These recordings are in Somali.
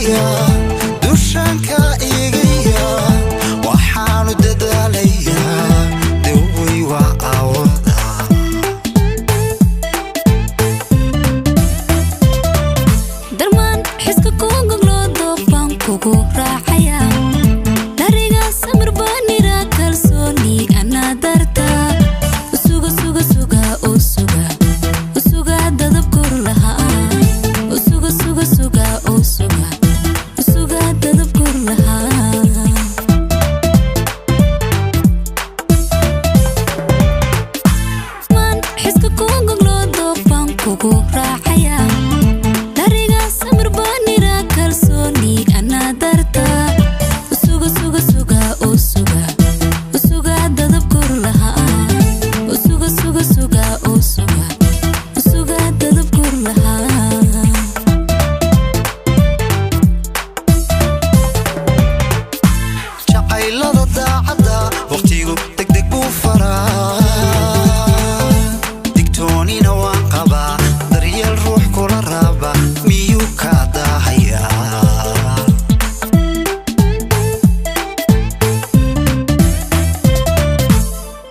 igaya dushanka igaya waxaanu dadaalaya daway waa awada darman xiska kugu loo doofan kugu raacaya dariga samir banira kalsooni ana darta suga suga suga oo suga suga dadab kur laha suga suga suga oo suga suga dadab kur laha man xiska kugu loo doofan kugu raacaya dariga samir banira kalsooni ana darta suga suga suga oo suga suga dadab kur laha suga suga suga oo suga suga dadab kur laha jacaylada daacada waqtigu degdeg buu faraa digtoonina waan qabaa daryeel ruux kula raba miyuu ka daahayaa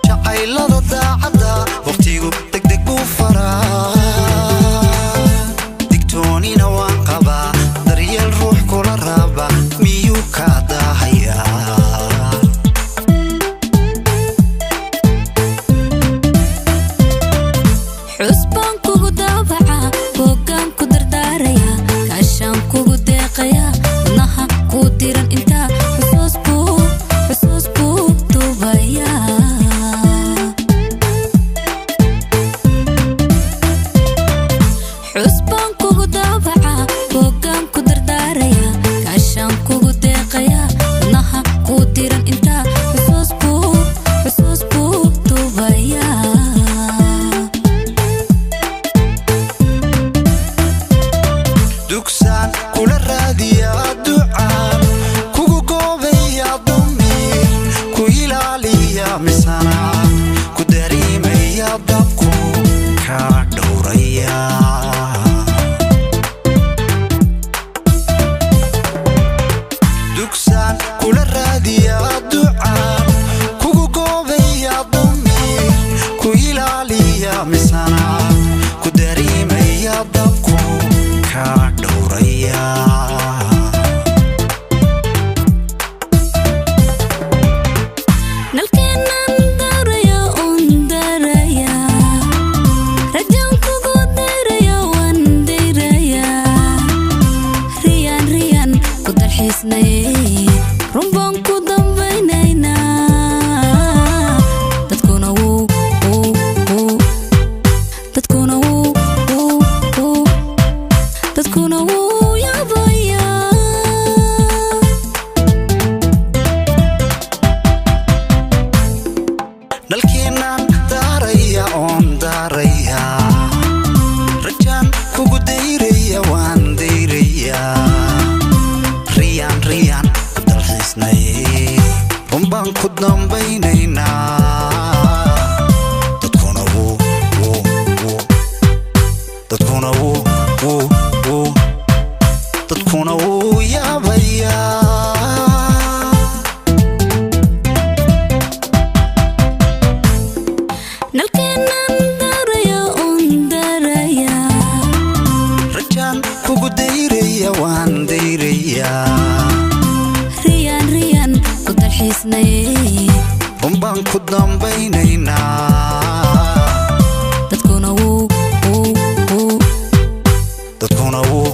jacaylada daacada waqtigu degdeg buu faraa digtoonina waan qabaa daryeel ruux kula raba miyuu ka daahayaa xusbaan kugu daabaca boogaan ku dardaaraya kaashaan kugu deeqaya wadnaha kuu diran intaa xusuus buu duubaya xusbaan kugu daabaca boogaan ku dardaaraya kaashaan kugu deeqaya wadnaha kuu diran intaa xusuus buu duubaya dugsaan kula raadiya ducaan kugu goobaya damiir ku ilaaliya misana ku dareemaya dabku ka dhowraya dugsaan kula raadiya ducaan kugu goobaya damiir ku ilaaliya misana ku dareemaya dabku ka dhowraya nalkeenan daraya un daraya rajaan kugu dayraya wan dayraya riyan ku dalxiisnay runbaan ku dambaynayna dadkuna wuu yaabaya nalkeenan daraya oon daraya rajaan kugu dayraya waan dayraya riyan ku dalxiisnay runbaan ku dambaynaynaa dadkuna wuu yaabaya nalkeenan daraya un daraya rajaan kugu dayraya waan dayraya riyan ku dalxiisnay runbaan ku dambaynaynaa dadkuna wuu dadkuna wuu